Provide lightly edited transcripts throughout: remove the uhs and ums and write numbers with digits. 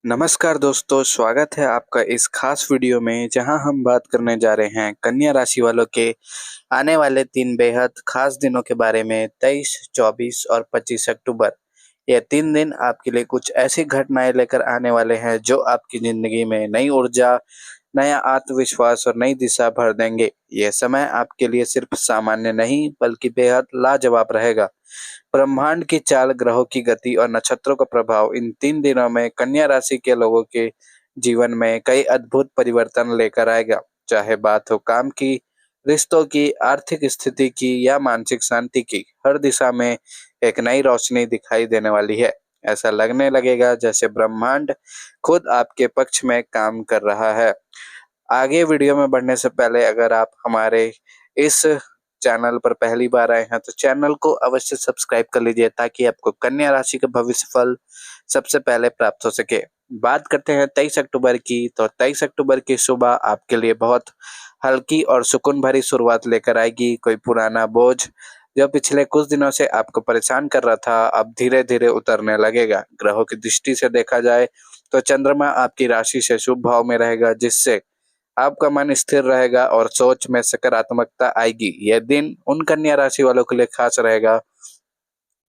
नमस्कार दोस्तों, स्वागत है आपका इस खास वीडियो में जहां हम बात करने जा रहे हैं कन्या राशि वालों के आने वाले 3 बेहद खास दिनों के बारे में। 23, 24 और 25 अक्टूबर। ये 3 दिन आपके लिए कुछ ऐसी घटनाएं लेकर आने वाले हैं जो आपकी जिंदगी में नई ऊर्जा, नया आत्मविश्वास और नई दिशा भर देंगे। यह समय आपके लिए सिर्फ सामान्य नहीं बल्कि बेहद लाजवाब रहेगा। ब्रह्मांड की चाल, ग्रहों की गति और नक्षत्रों का प्रभाव इन 3 दिनों में कन्या राशि के लोगों के जीवन में कई अद्भुत परिवर्तन लेकर आएगा। चाहे बात हो काम की, रिश्तों की, आर्थिक स्थिति की या मानसिक शांति की, हर दिशा में एक नई रोशनी दिखाई देने वाली है। ऐसा लगने लगेगा जैसे ब्रह्मांड खुद आपके पक्ष में काम कर रहा है। आगे वीडियो में बढ़ने से पहले अगर आप हमारे इस चैनल पर पहली बार आए हैं तो चैनल को अवश्य सब्सक्राइब कर लीजिए ताकि आपको कन्या राशि का भविष्य फल सबसे पहले प्राप्त हो सके। बात करते हैं 23 अक्टूबर की, तो 23 अक्टूबर की सुबह आपके लिए बहुत हल्की और सुकून भरी शुरुआत लेकर आएगी। कोई पुराना बोझ जो पिछले कुछ दिनों से आपको परेशान कर रहा था अब धीरे धीरे उतरने लगेगा। ग्रहों की दृष्टि से देखा जाए तो चंद्रमा आपकी राशि से शुभ भाव में रहेगा, जिससे आपका मन स्थिर रहेगा और सोच में सकारात्मकता आएगी। यह दिन उन कन्या राशि वालों के लिए खास रहेगा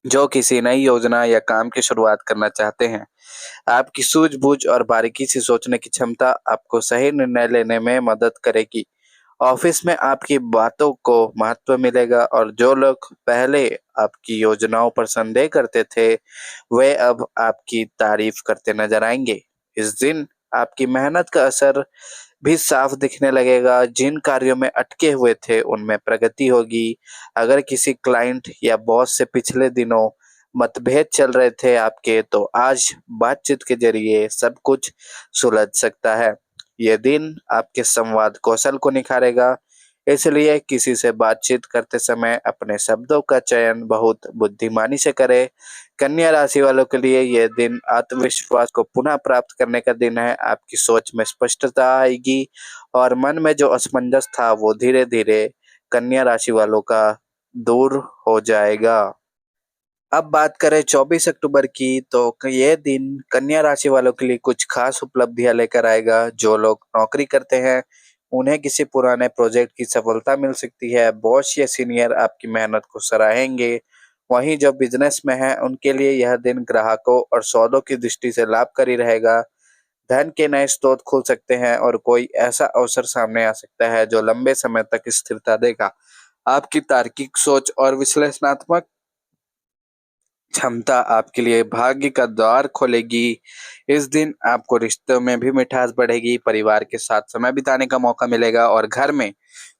जो किसी नई योजना या काम की शुरुआत करना चाहते हैं। आपकी सूझबूझ और बारीकी से सोचने की क्षमता आपको सही निर्णय लेने में मदद करेगी। ऑफिस में आपकी बातों को महत्व मिलेगा और जो लोग पहले आपकी योजनाओं पर संदेह करते थे, वे अब आपकी तारीफ करते नजर आएंगे। इस दिन आपकी मेहनत का असर भी साफ दिखने लगेगा। जिन कार्यों में अटके हुए थे उनमें प्रगति होगी। अगर किसी क्लाइंट या बॉस से पिछले दिनों मतभेद चल रहे थे आपके, तो आज बातचीत के जरिए सब कुछ सुलझ सकता है। यह दिन आपके संवाद कौशल को निखारेगा, इसलिए किसी से बातचीत करते समय अपने शब्दों का चयन बहुत बुद्धिमानी से करें। कन्या राशि वालों के लिए यह दिन आत्मविश्वास को पुनः प्राप्त करने का दिन है। आपकी सोच में स्पष्टता आएगी और मन में जो असमंजस था वो धीरे धीरे कन्या राशि वालों का दूर हो जाएगा। अब बात करें 24 अक्टूबर की, तो ये दिन कन्या राशि वालों के लिए कुछ खास उपलब्धियां लेकर आएगा। जो लोग नौकरी करते हैं उन्हें किसी पुराने प्रोजेक्ट की सफलता मिल सकती है। बॉस या सीनियर आपकी मेहनत को सराहेंगे। वहीं जो बिजनेस में है उनके लिए यह दिन ग्राहकों और सौदों की दृष्टि से लाभकारी रहेगा। धन के नए स्रोत खुल सकते हैं और कोई ऐसा अवसर सामने आ सकता है जो लंबे समय तक स्थिरता देगा। आपकी तार्किक सोच और विश्लेषणात्मक क्षमता आपके लिए भाग्य का द्वार खोलेगी। इस दिन आपको रिश्तों में भी मिठास बढ़ेगी, परिवार के साथ समय बिताने का मौका मिलेगा और घर में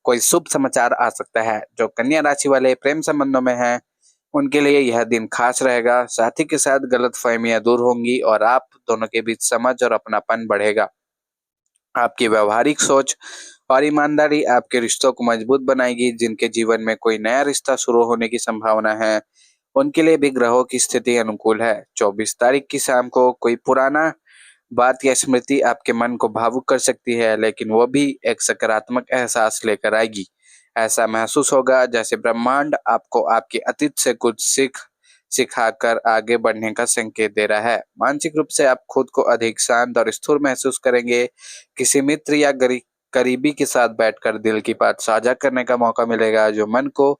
कोई शुभ समाचार आ सकता है। जो कन्या राशि वाले प्रेम संबंधों में हैं, उनके लिए यह दिन खास रहेगा। साथी के साथ गलतफहमियां दूर होंगी और आप दोनों के बीच समझ और अपनापन बढ़ेगा। आपकी व्यवहारिक सोच और ईमानदारी आपके रिश्तों को मजबूत बनाएगी। जिनके जीवन में कोई नया रिश्ता शुरू होने की संभावना है, उनके लिए भी ग्रहों की स्थिति अनुकूल है। 24 तारीख की शाम को कोई पुराना बात या स्मृति आपके मन को भावुक कर सकती है, लेकिन वो भी एक सकारात्मक एहसास लेकर आएगी। ऐसा महसूस होगा जैसे ब्रह्मांड आपको आपके अतीत से कुछ सिखाकर आगे बढ़ने का संकेत दे रहा है। मानसिक रूप से आप खुद को अधिक शांत और स्थिर महसूस करेंगे। किसी मित्र या करीबी के साथ बैठकर दिल की बात साझा करने का मौका मिलेगा जो मन को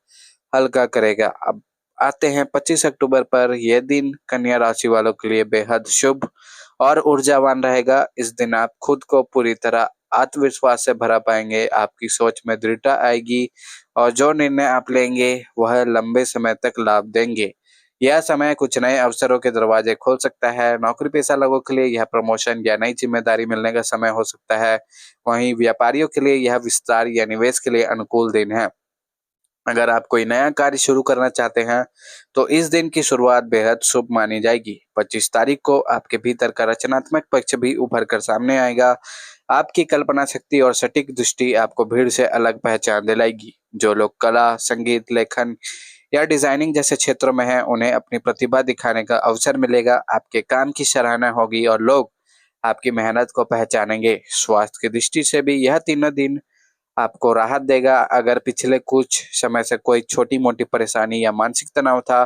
हल्का करेगा। अब आते हैं 25 अक्टूबर पर। यह दिन कन्या राशि वालों के लिए बेहद शुभ और ऊर्जावान रहेगा। इस दिन आप खुद को पूरी तरह आत्मविश्वास से भरा पाएंगे। आपकी सोच में दृढ़ता आएगी और जो निर्णय आप लेंगे वह लंबे समय तक लाभ देंगे। यह समय कुछ नए अवसरों के दरवाजे खोल सकता है। नौकरी पेशा लोगों के लिए यह प्रमोशन या नई जिम्मेदारी मिलने का समय हो सकता है। वहीं व्यापारियों के लिए यह विस्तार या निवेश के लिए अनुकूल दिन है। अगर आप कोई नया कार्य शुरू करना चाहते हैं तो इस दिन की शुरुआत बेहद शुभ मानी जाएगी। 25 तारीख को आपके भीतर का रचनात्मक पक्ष भी उभर कर सामने आएगा। आपकी कल्पना शक्ति और सटीक दृष्टि आपको भीड़ से अलग पहचान दिलाएगी। जो लोग कला, संगीत, लेखन या डिजाइनिंग जैसे क्षेत्रों में हैं, उन्हें अपनी प्रतिभा दिखाने का अवसर मिलेगा। आपके काम की सराहना होगी और लोग आपकी मेहनत को पहचानेंगे। स्वास्थ्य की दृष्टि से भी यह तीनों दिन आपको राहत देगा। अगर पिछले कुछ समय से कोई छोटी-मोटी परेशानी या मानसिक तनाव था,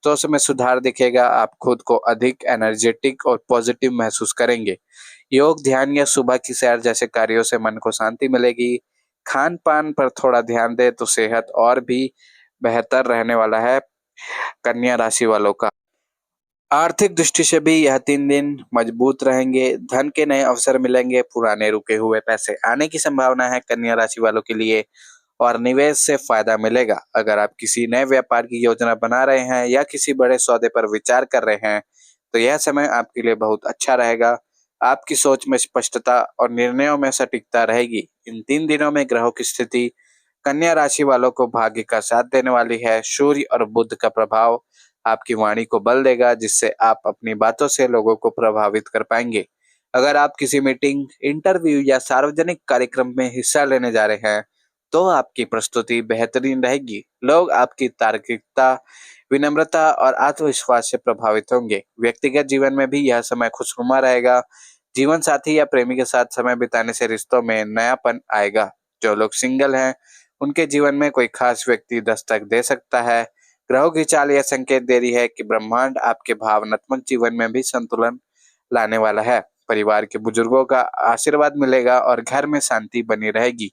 तो उसमें सुधार दिखेगा। आप खुद को अधिक एनर्जेटिक और पॉजिटिव महसूस करेंगे। योग, ध्यान या सुबह की सैर जैसे कार्यों से मन को शांति मिलेगी। खान-पान पर थोड़ा ध्यान दें तो सेहत और भी बेहतर रहने वाला है कन्या राशि वालों का। आर्थिक दृष्टि से भी यह 3 दिन मजबूत रहेंगे, धन के नए अवसर मिलेंगे, पुराने रुके हुए पैसे आने की संभावना है कन्या राशि वालों के लिए और निवेश से फायदा मिलेगा। अगर आप किसी नए व्यापार की योजना बना रहे हैं या किसी बड़े सौदे पर विचार कर रहे हैं, तो यह समय आपके लिए बहुत अच्छा रहेगा। आपकी सोच में स्पष्टता और निर्णयों में सटीकता रहेगी। इन 3 दिनों में ग्रहों की स्थिति कन्या राशि वालों को भाग्य का साथ देने वाली है। सूर्य और बुध का प्रभाव आपकी वाणी को बल देगा, जिससे आप अपनी बातों से लोगों को प्रभावित कर पाएंगे। अगर आप किसी मीटिंग, इंटरव्यू या सार्वजनिक कार्यक्रम में हिस्सा लेने जा रहे हैं, तो आपकी प्रस्तुति बेहतरीन रहेगी। लोग आपकी तार्किकता, विनम्रता और आत्मविश्वास से प्रभावित होंगे। व्यक्तिगत जीवन में भी यह समय खुशनुमा रहेगा। जीवन साथी या प्रेमी के साथ समय बिताने से रिश्तों में नयापन आएगा। जो लोग सिंगल हैं, उनके जीवन में कोई खास व्यक्ति दस्तक दे सकता है। ग्रहों की चाल यह संकेत दे रही है कि ब्रह्मांड आपके भावनात्मक जीवन में भी संतुलन लाने वाला है। परिवार के बुजुर्गों का आशीर्वाद मिलेगा और घर में शांति बनी रहेगी।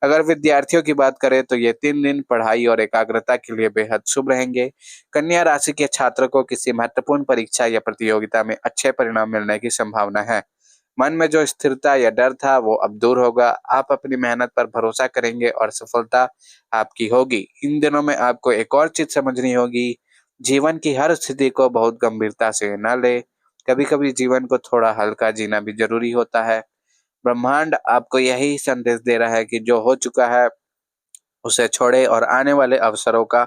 अगर विद्यार्थियों की बात करें तो ये 3 दिन पढ़ाई और एकाग्रता के लिए बेहद शुभ रहेंगे। कन्या राशि के छात्रों को किसी महत्वपूर्ण परीक्षा या प्रतियोगिता में अच्छे परिणाम मिलने की संभावना है। मन में जो स्थिरता या डर था वो अब दूर होगा। आप अपनी मेहनत पर भरोसा करेंगे और सफलता आपकी होगी। इन दिनों में आपको एक और चीज समझनी होगी, जीवन की हर स्थिति को बहुत गंभीरता से न ले। कभी-कभी जीवन को थोड़ा हल्का जीना भी जरूरी होता है। ब्रह्मांड आपको यही संदेश दे रहा है कि जो हो चुका है उसे छोड़े और आने वाले अवसरों का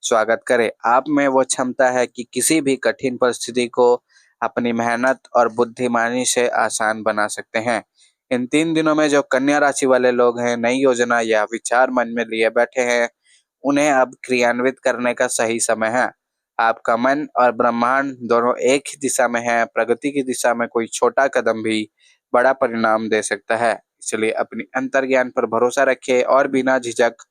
स्वागत करें। आप में वो क्षमता है कि किसी भी कठिन परिस्थिति को अपनी मेहनत और बुद्धिमानी से आसान बना सकते हैं। इन 3 दिनों में जो कन्या राशि वाले लोग हैं, नई योजना या विचार मन में लिए बैठे हैं, उन्हें अब क्रियान्वित करने का सही समय है। आपका मन और ब्रह्मांड दोनों एक ही दिशा में है। प्रगति की दिशा में कोई छोटा कदम भी बड़ा परिणाम दे सकता है। इसलिए अपनी अंतर्ज्ञान पर भरोसा रखें और बिना झिझक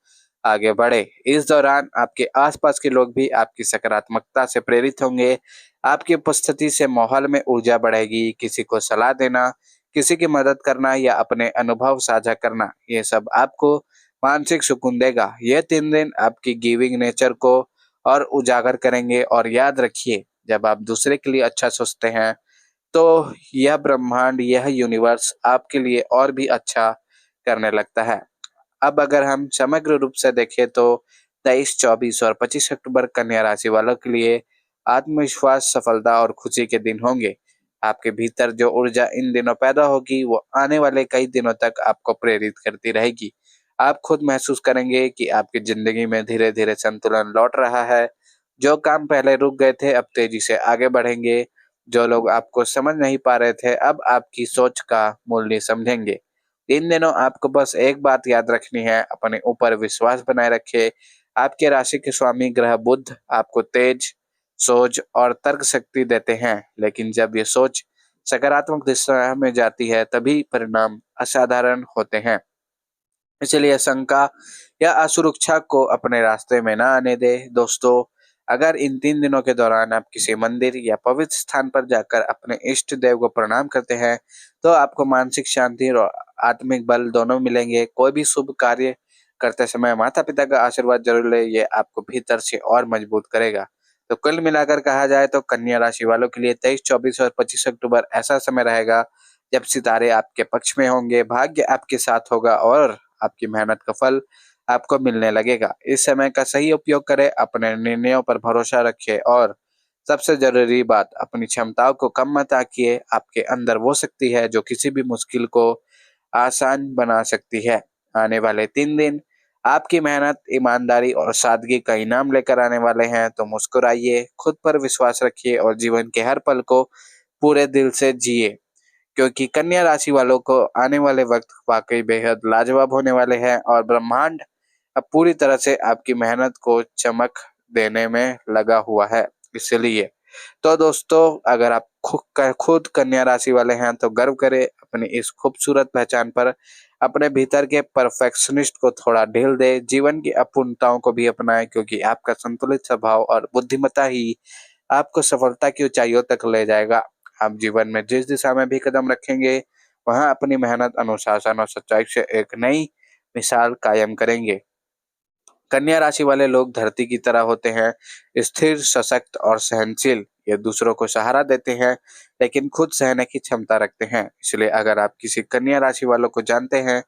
आगे बढ़े। इस दौरान आपके आसपास के लोग भी आपकी सकारात्मकता से प्रेरित होंगे। आपकी उपस्थिति से माहौल में ऊर्जा बढ़ेगी। किसी को सलाह देना, किसी की मदद करना या अपने अनुभव साझा करना, ये सब आपको मानसिक सुकून देगा। ये 3 दिन आपकी गिविंग नेचर को और उजागर करेंगे और याद रखिए, जब आप दूसरे के लिए अच्छा सोचते हैं, तो यह ब्रह्मांड, यह यूनिवर्स आपके लिए और भी अच्छा करने लगता है। अब अगर हम समग्र रूप से देखें तो 23, 24 और 25 अक्टूबर कन्या राशि वालों के लिए आत्मविश्वास, सफलता और खुशी के दिन होंगे। आपके भीतर जो ऊर्जा इन दिनों पैदा होगी वो आने वाले कई दिनों तक आपको प्रेरित करती रहेगी। आप खुद महसूस करेंगे कि आपकी जिंदगी में धीरे-धीरे संतुलन लौट रहा है। जो काम पहले रुक गए थे अब तेजी से आगे बढ़ेंगे। जो लोग आपको समझ नहीं पा रहे थे अब आपकी सोच का मूल्य समझेंगे। इन दिनों आपको बस एक बात याद रखनी है, अपने ऊपर विश्वास बनाए रखें। आपके राशि के स्वामी ग्रह बुध आपको तेज सोच और तर्क शक्ति देते हैं, लेकिन जब ये सोच सकारात्मक दिशा में जाती है तभी परिणाम असाधारण होते हैं। इसलिए शंका या असुरक्षा को अपने रास्ते में ना आने दे। दोस्तों, अगर इन 3 दिनों के दौरान आप किसी मंदिर या पवित्र स्थान पर जाकर अपने इष्ट देव को प्रणाम करते हैं, तो आपको मानसिक शांति और आत्मिक बल दोनों मिलेंगे। कोई भी शुभ कार्य करते समय माता-पिता का आशीर्वाद जरूर लें, ये आपको भीतर से और मजबूत करेगा। तो कुल मिलाकर कहा जाए तो कन्या राशि वालों के लिए 23, 24 और 25 अक्टूबर ऐसा समय रहेगा जब सितारे आपके पक्ष में होंगे, भाग्य आपके साथ होगा और आपकी मेहनत का फल आपको मिलने लगेगा। इस समय का सही उपयोग करें, अपने निर्णयों पर भरोसा रखें और सबसे जरूरी बात, अपनी क्षमताओं को कम मत आंकिए। आपके अंदर वो शक्ति है जो किसी भी मुश्किल को आसान बना सकती है। आने वाले 3 दिन आपकी मेहनत, ईमानदारी और सादगी का इनाम लेकर आने वाले हैं। तो मुस्कुराइए, खुद पर विश्वास रखिए और जीवन के हर पल को पूरे दिल से जिए, क्योंकि कन्या राशि वालों को आने वाले वक्त वाकई बेहद लाजवाब होने वाले हैं और ब्रह्मांड अब पूरी तरह से आपकी मेहनत को चमक देने में लगा हुआ है। इसलिए तो दोस्तों, अगर आप खुद कन्या राशि वाले हैं तो गर्व करें अपनी इस खूबसूरत पहचान पर। अपने भीतर के परफेक्शनिस्ट को थोड़ा ढील दे, जीवन की अपूर्णताओं को भी अपनाएं, क्योंकि आपका संतुलित स्वभाव और बुद्धिमत्ता ही आपको सफलता की ऊंचाइयों तक ले जाएगा। आप जीवन में जिस दिशा में भी कदम रखेंगे, वहां अपनी मेहनत, अनुशासन और सच्चाई से एक नई मिसाल कायम करेंगे। कन्या राशि वाले लोग धरती की तरह होते हैं, स्थिर, सशक्त और सहनशील। ये दूसरों को सहारा देते हैं, लेकिन खुद सहने की क्षमता रखते हैं। इसलिए अगर आप किसी कन्या राशि वालों को जानते हैं,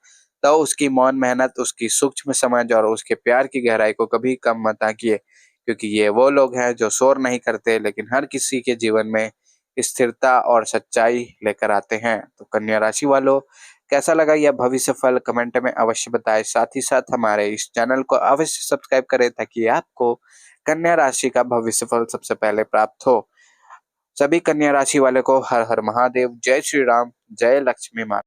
तो उसकी मौन मेहनत, उसकी सूक्ष्म समझ और उसके प्यार की गहराई को कभी कम मत आंकिए, क्योंकि ये वो लोग हैं जो शोर नहीं करते, लेकिन हर किसी के जीवन में स्थिरता और सच्चाई लेकर आते हैं। तो कन्या राशि वालों, कैसा लगा यह भविष्य फल, कमेंट में अवश्य बताएं। साथ ही साथ हमारे इस चैनल को अवश्य सब्सक्राइब करें, ताकि आपको कन्या राशि का भविष्य फल सबसे पहले प्राप्त हो। सभी कन्या राशि वाले को हर हर महादेव, जय श्री राम, जय लक्ष्मी माता।